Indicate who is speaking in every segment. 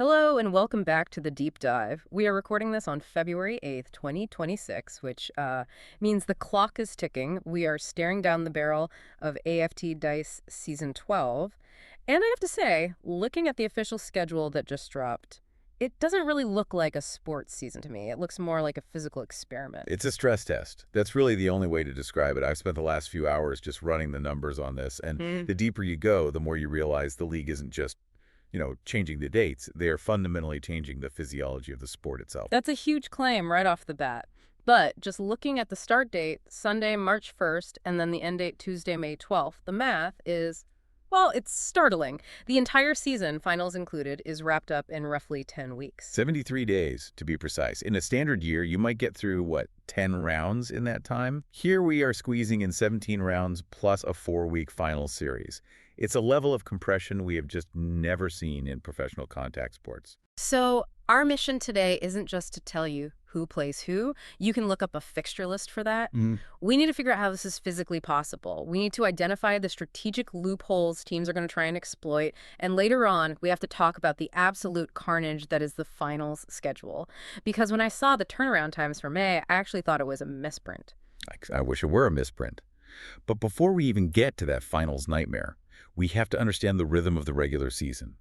Speaker 1: Hello and welcome back to the Deep Dive. We are recording this on February 8th, 2026, which means the clock is ticking. We are staring down the barrel of AFT Dice Season 12. And I have to say, looking at the official schedule that just dropped, it doesn't really look like a sports season to me. It looks more like a physical experiment.
Speaker 2: It's a stress test. That's really the only way to describe it. I've spent the last few hours just running the numbers on this, and the deeper you go, the more you realize the league isn't just changing the dates. They are fundamentally changing the physiology of the sport itself.
Speaker 1: That's a huge claim right off the bat. But just looking at the start date, Sunday, March 1st, and then the end date, Tuesday, May 12th, the math is, well, it's startling. The entire season, finals included, is wrapped up in roughly 10 weeks.
Speaker 2: 73 days, to be precise. In a standard year, you might get through, 10 rounds in that time? Here we are squeezing in 17 rounds plus a 4-week final series. It's a level of compression we have just never seen in professional contact sports.
Speaker 1: So our mission today isn't just to tell you who plays who. You can look up a fixture list for that. We need to figure out how this is physically possible. We need to identify the strategic loopholes teams are going to try and exploit. And later on, we have to talk about the absolute carnage that is the finals schedule. Because when I saw the turnaround times for May, I actually thought it was a misprint.
Speaker 2: I wish it were a misprint. But before we even get to that finals nightmare, we have to understand the rhythm of the regular season.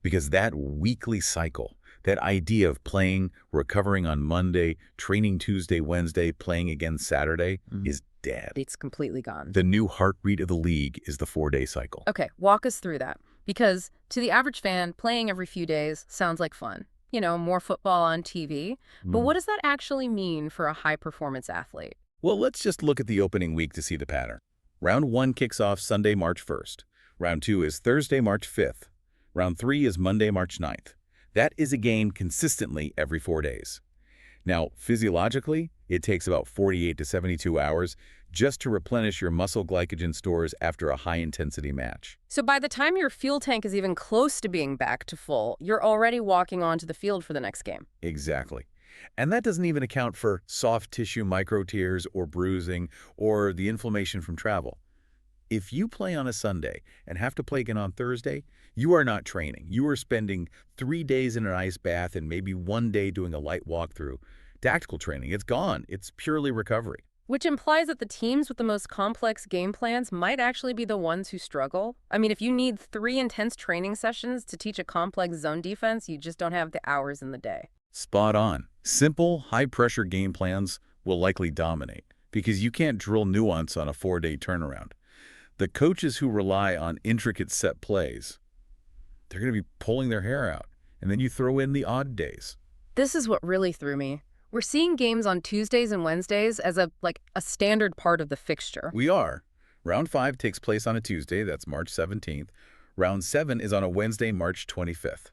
Speaker 2: Because that weekly cycle, that idea of playing, recovering on Monday, training Tuesday, Wednesday, playing again Saturday, is dead.
Speaker 1: It's completely gone.
Speaker 2: The new heartbeat of the league is the 4-day cycle.
Speaker 1: Okay, walk us through that. Because to the average fan, playing every few days sounds like fun. More football on TV. But what does that actually mean for a high-performance athlete?
Speaker 2: Well, let's just look at the opening week to see the pattern. Round 1 kicks off Sunday, March 1st. Round 2 is Thursday, March 5th. Round 3 is Monday, March 9th. That is a game consistently every 4 days. Now, physiologically, it takes about 48 to 72 hours just to replenish your muscle glycogen stores after a high-intensity match.
Speaker 1: So by the time your fuel tank is even close to being back to full, you're already walking onto the field for the next game.
Speaker 2: Exactly. And that doesn't even account for soft tissue micro-tears or bruising or the inflammation from travel. If you play on a Sunday and have to play again on Thursday, you are not training. You are spending 3 days in an ice bath and maybe 1 day doing a light walkthrough. Tactical training, it's gone. It's purely recovery.
Speaker 1: Which implies that the teams with the most complex game plans might actually be the ones who struggle. I mean, if you need 3 intense training sessions to teach a complex zone defense, you just don't have the hours in the day.
Speaker 2: Spot on. Simple, high-pressure game plans will likely dominate because you can't drill nuance on a 4-day turnaround. The coaches who rely on intricate set plays, they're going to be pulling their hair out. And then you throw in the odd days.
Speaker 1: This is what really threw me. We're seeing games on Tuesdays and Wednesdays as a standard part of the fixture.
Speaker 2: We are. Round 5 takes place on a Tuesday, that's March 17th. Round 7 is on a Wednesday, March 25th.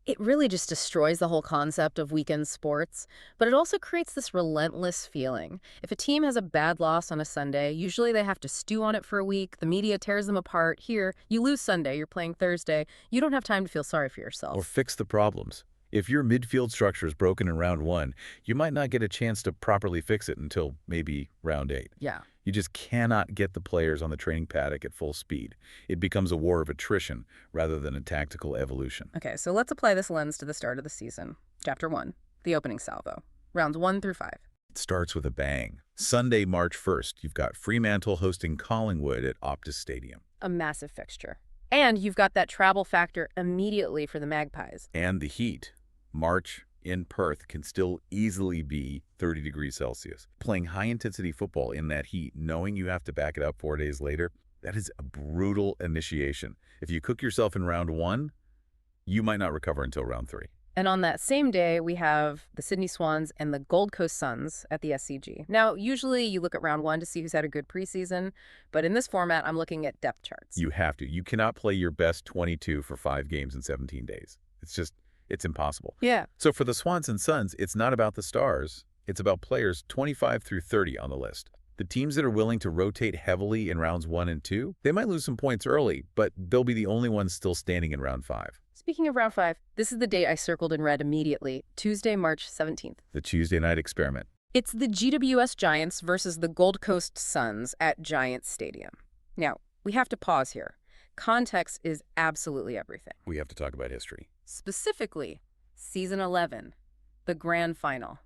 Speaker 1: It really just destroys the whole concept of weekend sports, but it also creates this relentless feeling. If a team has a bad loss on a Sunday, usually they have to stew on it for a week. The media tears them apart. Here, you lose Sunday, you're playing Thursday. You don't have time to feel sorry for yourself.
Speaker 2: Or fix the problems. If your midfield structure is broken in round 1, you might not get a chance to properly fix it until maybe round 8.
Speaker 1: Yeah.
Speaker 2: You just cannot get the players on the training paddock at full speed. It becomes a war of attrition rather than a tactical evolution.
Speaker 1: Okay, so let's apply this lens to the start of the season. Chapter 1, the opening salvo. Rounds 1 through 5.
Speaker 2: It starts with a bang. Sunday, March 1st, you've got Fremantle hosting Collingwood at Optus Stadium.
Speaker 1: A massive fixture. And you've got that travel factor immediately for the Magpies.
Speaker 2: And the heat. March in Perth can still easily be 30 degrees Celsius. Playing high-intensity football in that heat, knowing you have to back it up 4 days later, that is a brutal initiation. If you cook yourself in round 1, you might not recover until round 3.
Speaker 1: And on that same day, we have the Sydney Swans and the Gold Coast Suns at the SCG. Now, usually you look at round 1 to see who's had a good preseason, but in this format, I'm looking at depth charts.
Speaker 2: You have to. You cannot play your best 22 for 5 games in 17 days. It's impossible.
Speaker 1: Yeah.
Speaker 2: So for the Swans and Suns, it's not about the stars. It's about players 25 through 30 on the list. The teams that are willing to rotate heavily in rounds 1 and 2, they might lose some points early, but they'll be the only ones still standing in round 5.
Speaker 1: Speaking of round 5, this is the date I circled in red immediately, Tuesday, March 17th.
Speaker 2: The Tuesday night experiment.
Speaker 1: It's the GWS Giants versus the Gold Coast Suns at Giants Stadium. Now, we have to pause here. Context is absolutely everything.
Speaker 2: We have to talk about history.
Speaker 1: Specifically, Season 11, the Grand Final,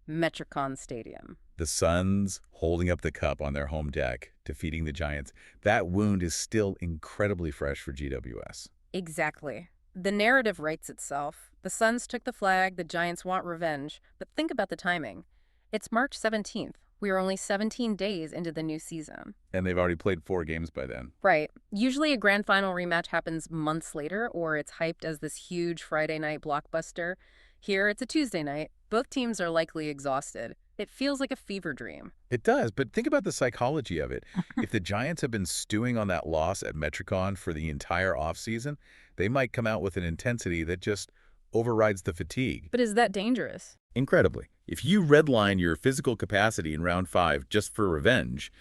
Speaker 1: Metricon Stadium.
Speaker 2: The Suns holding up the cup on their home deck, defeating the Giants. That wound is still incredibly fresh for GWS.
Speaker 1: Exactly. The narrative writes itself. The Suns took the flag, the Giants want revenge. But think about the timing. It's March 17th. We are only 17 days into the new season.
Speaker 2: And they've already played 4 games by then.
Speaker 1: Right. Usually a grand final rematch happens months later, or it's hyped as this huge Friday night blockbuster. Here, it's a Tuesday night. Both teams are likely exhausted. It feels like a fever dream.
Speaker 2: It does, but think about the psychology of it. If the Giants have been stewing on that loss at Metricon for the entire offseason, they might come out with an intensity that just overrides the fatigue.
Speaker 1: But is that dangerous?
Speaker 2: Incredibly. If you redline your physical capacity in round 5 just for revenge,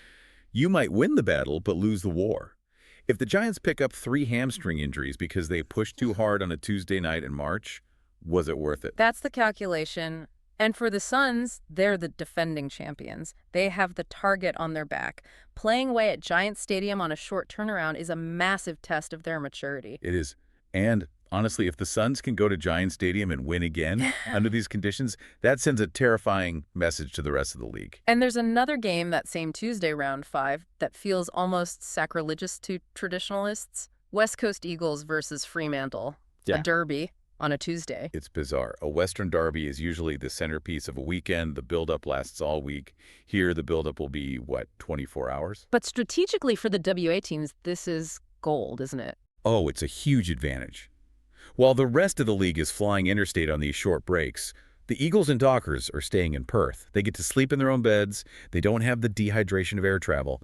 Speaker 2: you might win the battle but lose the war. If the Giants pick up 3 hamstring injuries because they pushed too hard on a Tuesday night in March, was it worth it?
Speaker 1: That's the calculation. And for the Suns, they're the defending champions. They have the target on their back. Playing away at Giant Stadium on a short turnaround is a massive test of their maturity.
Speaker 2: It is. And honestly, if the Suns can go to Giant Stadium and win again under these conditions, that sends a terrifying message to the rest of the league.
Speaker 1: And there's another game that same Tuesday, round 5, that feels almost sacrilegious to traditionalists. West Coast Eagles versus Fremantle.
Speaker 2: Yeah.
Speaker 1: A derby on a Tuesday.
Speaker 2: It's bizarre. A Western derby is usually the centerpiece of a weekend. The buildup lasts all week. Here, the buildup will be, 24 hours?
Speaker 1: But strategically for the WA teams, this is gold, isn't it?
Speaker 2: Oh, it's a huge advantage. While the rest of the league is flying interstate on these short breaks, the Eagles and Dockers are staying in Perth. They get to sleep in their own beds. They don't have the dehydration of air travel.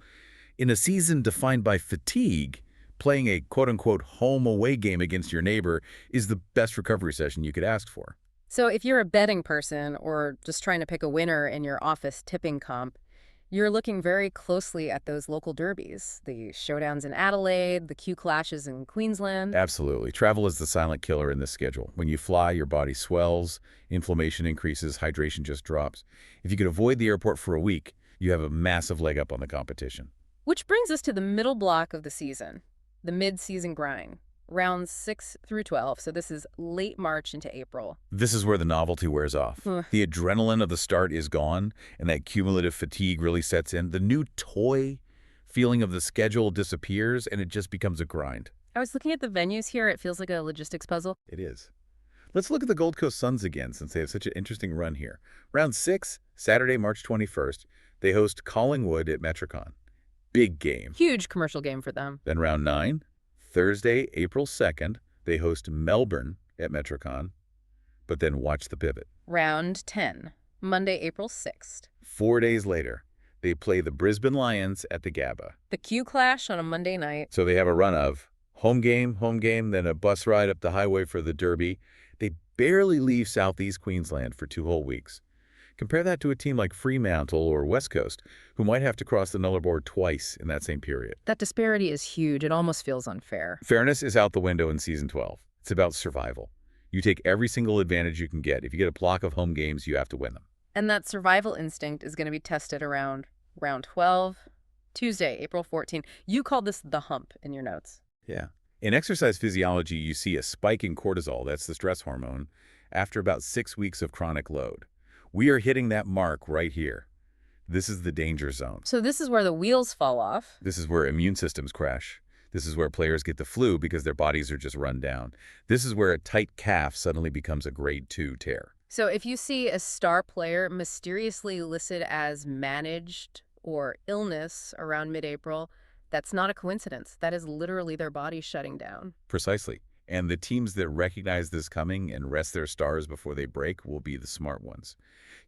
Speaker 2: In a season defined by fatigue, playing a quote-unquote home-away game against your neighbor is the best recovery session you could ask for.
Speaker 1: So if you're a betting person or just trying to pick a winner in your office tipping comp, you're looking very closely at those local derbies, the Showdowns in Adelaide, the Q clashes in Queensland.
Speaker 2: Absolutely. Travel is the silent killer in this schedule. When you fly, your body swells, inflammation increases, hydration just drops. If you could avoid the airport for a week, you have a massive leg up on the competition.
Speaker 1: Which brings us to the middle block of the season, the mid-season grind, rounds 6 through 12. So this is late March into April.
Speaker 2: This is where the novelty wears off. The adrenaline of the start is gone, and that cumulative fatigue really sets in. The new toy feeling of the schedule disappears, and it just becomes a grind.
Speaker 1: I was looking at the venues here. It feels like a logistics puzzle.
Speaker 2: It is. Let's look at the Gold Coast Suns again, since they have such an interesting run here. Round 6, Saturday, March 21st, they host Collingwood at Metricon. Big game.
Speaker 1: Huge commercial game for them.
Speaker 2: Then round 9, Thursday, April 2nd, they host Melbourne at Metricon. But then watch the pivot.
Speaker 1: Round 10, Monday, April 6th.
Speaker 2: 4 days later, they play the Brisbane Lions at the Gabba.
Speaker 1: The Q clash on a Monday night.
Speaker 2: So they have a run of home game, then a bus ride up the highway for the Derby. They barely leave southeast Queensland for 2 whole weeks. Compare that to a team like Fremantle or West Coast, who might have to cross the Nullarbor twice in that same period.
Speaker 1: That disparity is huge. It almost feels unfair.
Speaker 2: Fairness is out the window in Season 12. It's about survival. You take every single advantage you can get. If you get a block of home games, you have to win them.
Speaker 1: And that survival instinct is going to be tested around round 12, Tuesday, April 14th. You called this the hump in your notes.
Speaker 2: Yeah. In exercise physiology, you see a spike in cortisol, that's the stress hormone, after about 6 weeks of chronic load. We are hitting that mark right here. This is the danger zone.
Speaker 1: So this is where the wheels fall off.
Speaker 2: This is where immune systems crash. This is where players get the flu because their bodies are just run down. This is where a tight calf suddenly becomes a grade 2 tear.
Speaker 1: So if you see a star player mysteriously listed as managed or illness around mid-April, that's not a coincidence. That is literally their body shutting down.
Speaker 2: Precisely. And the teams that recognize this coming and rest their stars before they break will be the smart ones.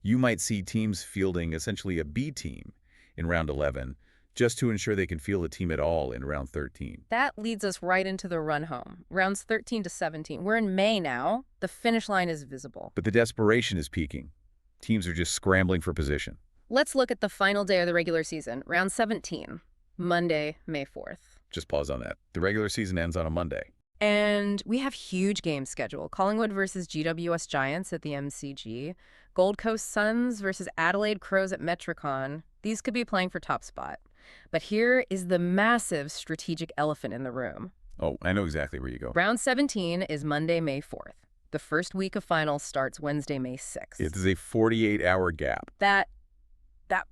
Speaker 2: You might see teams fielding essentially a B team in round 11 just to ensure they can field a team at all in round 13.
Speaker 1: That leads us right into the run home, rounds 13 to 17. We're in May now. The finish line is visible.
Speaker 2: But the desperation is peaking. Teams are just scrambling for position.
Speaker 1: Let's look at the final day of the regular season, round 17, Monday, May 4th.
Speaker 2: Just pause on that. The regular season ends on a Monday.
Speaker 1: And we have huge games scheduled. Collingwood versus GWS Giants at the MCG. Gold Coast Suns versus Adelaide Crows at Metricon. These could be playing for top spot. But here is the massive strategic elephant in the room.
Speaker 2: Oh, I know exactly where you go.
Speaker 1: Round 17 is Monday, May 4th. The first week of finals starts Wednesday, May 6th.
Speaker 2: It is a 48-hour gap.
Speaker 1: That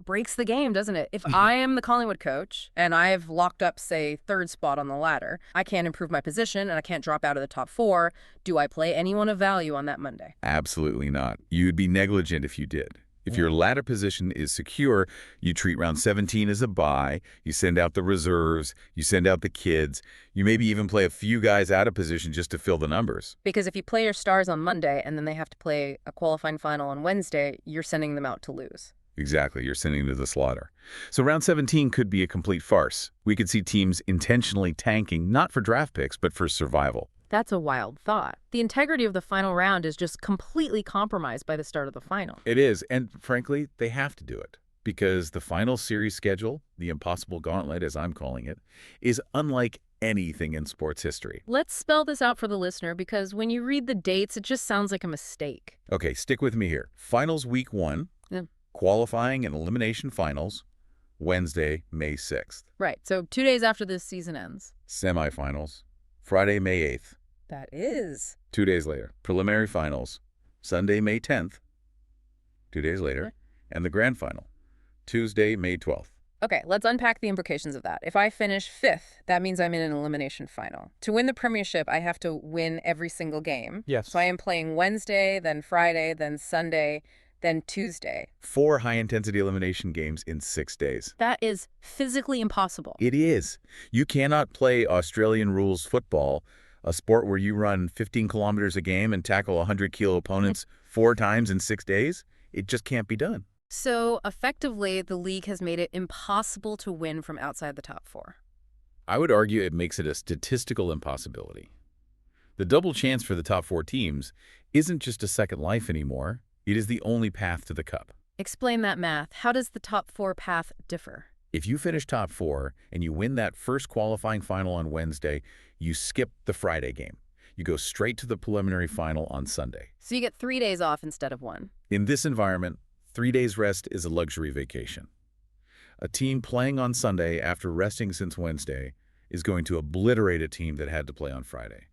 Speaker 1: breaks the game, doesn't it? If I am the Collingwood coach and I've locked up, say, third spot on the ladder, I can't improve my position and I can't drop out of the top 4, do I play anyone of value on that Monday?
Speaker 2: Absolutely not. You'd be negligent if you did. If your ladder position is secure, you treat round 17 as a bye, you send out the reserves, you send out the kids, you maybe even play a few guys out of position just to fill the numbers.
Speaker 1: Because if you play your stars on Monday and then they have to play a qualifying final on Wednesday, you're sending them out to lose.
Speaker 2: Exactly, you're sending them to the slaughter. So round 17 could be a complete farce. We could see teams intentionally tanking, not for draft picks, but for survival.
Speaker 1: That's a wild thought. The integrity of the final round is just completely compromised by the start of the final.
Speaker 2: It is, and frankly, they have to do it. Because the final series schedule, the impossible gauntlet as I'm calling it, is unlike anything in sports history.
Speaker 1: Let's spell this out for the listener, because when you read the dates, it just sounds like a mistake.
Speaker 2: Okay, stick with me here. Finals week 1.
Speaker 1: Yeah.
Speaker 2: Qualifying and elimination finals, Wednesday, May 6th.
Speaker 1: Right, so 2 days after this season ends.
Speaker 2: Semifinals, Friday, May 8th.
Speaker 1: That is.
Speaker 2: 2 days later. Preliminary finals, Sunday, May 10th. 2 days later.
Speaker 1: Okay.
Speaker 2: And the grand final, Tuesday, May 12th.
Speaker 1: Okay, let's unpack the implications of that. If I finish 5th, that means I'm in an elimination final. To win the Premiership, I have to win every single game.
Speaker 2: Yes.
Speaker 1: So I am playing Wednesday, then Friday, then Sunday, then Tuesday.
Speaker 2: 4 high-intensity elimination games in 6 days.
Speaker 1: That is physically impossible.
Speaker 2: It is. You cannot play Australian rules football, a sport where you run 15 kilometers a game and tackle 100-kilo opponents 4 times in 6 days. It just can't be done.
Speaker 1: So, effectively, the league has made it impossible to win from outside the top 4.
Speaker 2: I would argue it makes it a statistical impossibility. The double chance for the top 4 teams isn't just a second life anymore. It is the only path to the cup.
Speaker 1: Explain that math. How does the top 4 path differ?
Speaker 2: If you finish top 4 and you win that first qualifying final on Wednesday, you skip the Friday game. You go straight to the preliminary final on Sunday.
Speaker 1: So you get 3 days off instead of 1.
Speaker 2: In this environment, 3 days rest is a luxury vacation. A team playing on Sunday after resting since Wednesday is going to obliterate a team that had to play on Friday.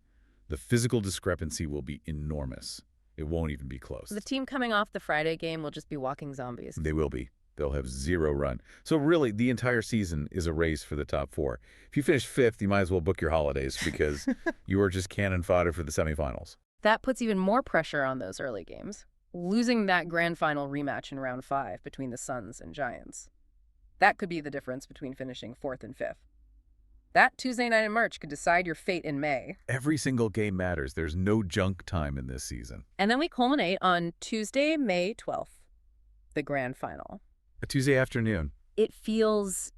Speaker 2: The physical discrepancy will be enormous. It won't even be close.
Speaker 1: The team coming off the Friday game will just be walking zombies.
Speaker 2: They will be. They'll have 0 run. So really, the entire season is a race for the top 4. If you finish 5th, you might as well book your holidays because you are just cannon fodder for the semifinals.
Speaker 1: That puts even more pressure on those early games. Losing that grand final rematch in round 5 between the Suns and Giants. That could be the difference between finishing 4th and 5th. That Tuesday night in March could decide your fate in May.
Speaker 2: Every single game matters. There's no junk time in this season.
Speaker 1: And then we culminate on Tuesday, May 12th, the grand final.
Speaker 2: A Tuesday afternoon.
Speaker 1: It feels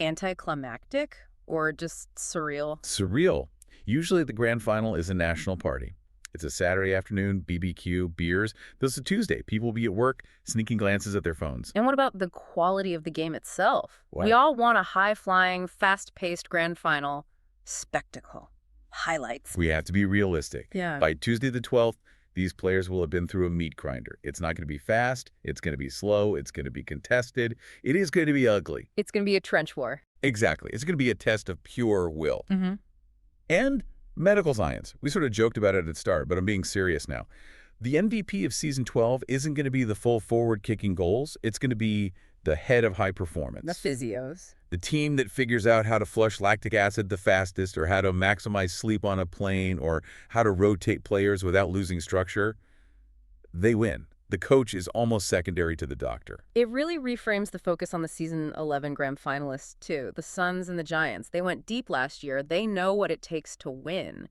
Speaker 1: anticlimactic or just surreal.
Speaker 2: Surreal. Usually the grand final is a national party. It's a Saturday afternoon, BBQ, beers. This is a Tuesday. People will be at work, sneaking glances at their phones.
Speaker 1: And what about the quality of the game itself?
Speaker 2: What?
Speaker 1: We all want a high-flying, fast-paced grand final spectacle. Highlights.
Speaker 2: We have to be realistic.
Speaker 1: Yeah.
Speaker 2: By Tuesday the 12th, these players will have been through a meat grinder. It's not going to be fast. It's going to be slow. It's going to be contested. It is going to be ugly.
Speaker 1: It's going to be a trench war.
Speaker 2: Exactly. It's going to be a test of pure will.
Speaker 1: Mm-hmm.
Speaker 2: And medical science. We sort of joked about it at the start, but I'm being serious now. The MVP of Season 12 isn't going to be the full forward-kicking goals. It's going to be the head of high performance.
Speaker 1: The physios.
Speaker 2: The team that figures out how to flush lactic acid the fastest, or how to maximize sleep on a plane, or how to rotate players without losing structure, they win. The coach is almost secondary to the doctor.
Speaker 1: It really reframes the focus on the Season 11 grand finalists, too. The Suns and the Giants. They went deep last year. They know what it takes to win.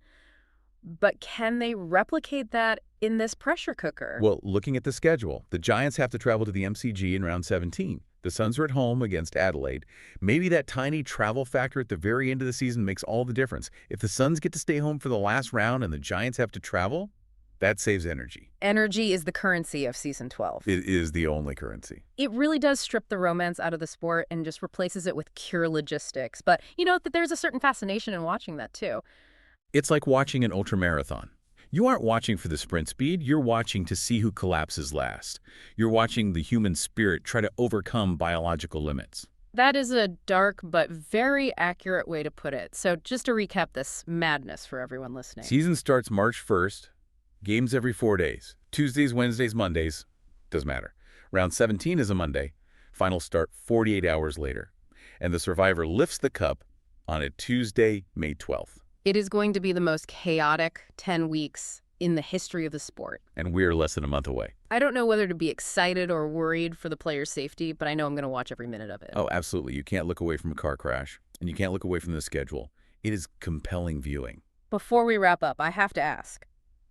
Speaker 1: But can they replicate that in this pressure cooker?
Speaker 2: Well, looking at the schedule, the Giants have to travel to the MCG in round 17. The Suns are at home against Adelaide. Maybe that tiny travel factor at the very end of the season makes all the difference. If the Suns get to stay home for the last round and the Giants have to travel, that saves energy.
Speaker 1: Energy is the currency of Season 12.
Speaker 2: It is the only currency.
Speaker 1: It really does strip the romance out of the sport and just replaces it with pure logistics. But you know that there's a certain fascination in watching that, too.
Speaker 2: It's like watching an ultramarathon. You aren't watching for the sprint speed. You're watching to see who collapses last. You're watching the human spirit try to overcome biological limits.
Speaker 1: That is a dark but very accurate way to put it. So just to recap this madness for everyone listening.
Speaker 2: Season starts March 1st. Games every 4 days. Tuesdays, Wednesdays, Mondays. Doesn't matter. Round 17 is a Monday. Finals start 48 hours later. And the survivor lifts the cup on a Tuesday, May 12th.
Speaker 1: It is going to be the most chaotic 10 weeks in the history of the sport.
Speaker 2: And we're less than a month away.
Speaker 1: I don't know whether to be excited or worried for the players' safety, but I know I'm going to watch every minute of it.
Speaker 2: Oh, absolutely. You can't look away from a car crash, and you can't look away from the schedule. It is compelling viewing.
Speaker 1: Before we wrap up, I have to ask,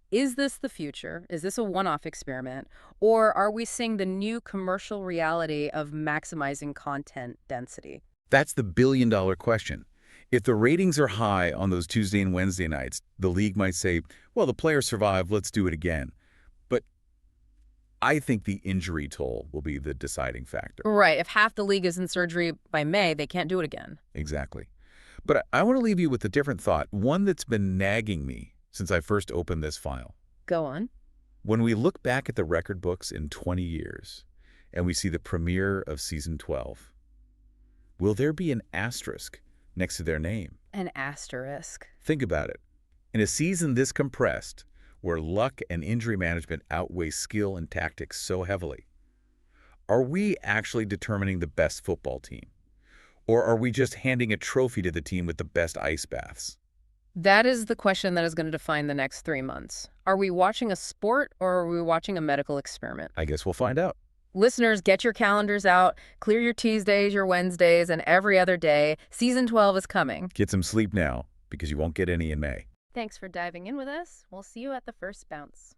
Speaker 1: is this the future? Is this a one-off experiment? Or are we seeing the new commercial reality of maximizing content density?
Speaker 2: That's the billion-dollar question. If the ratings are high on those Tuesday and Wednesday nights, the league might say, well, the players survived, let's do it again. But I think the injury toll will be the deciding factor.
Speaker 1: Right. If half the league is in surgery by May, they can't do it again.
Speaker 2: Exactly. But I want to leave you with a different thought, one that's been nagging me since I first opened this file.
Speaker 1: Go on.
Speaker 2: When we look back at the record books in 20 years and we see the premiere of Season 12, will there be an asterisk next to their name?
Speaker 1: An asterisk.
Speaker 2: Think about it. In a season this compressed, where luck and injury management outweigh skill and tactics so heavily, are we actually determining the best football team? Or are we just handing a trophy to the team with the best ice baths?
Speaker 1: That is the question that is going to define the next 3 months. Are we watching a sport or are we watching a medical experiment?
Speaker 2: I guess we'll find out.
Speaker 1: Listeners, get your calendars out, clear your Tuesdays, your Wednesdays, and every other day. Season 12 is coming.
Speaker 2: Get some sleep now, because you won't get any in May.
Speaker 1: Thanks for diving in with us. We'll see you at the first bounce.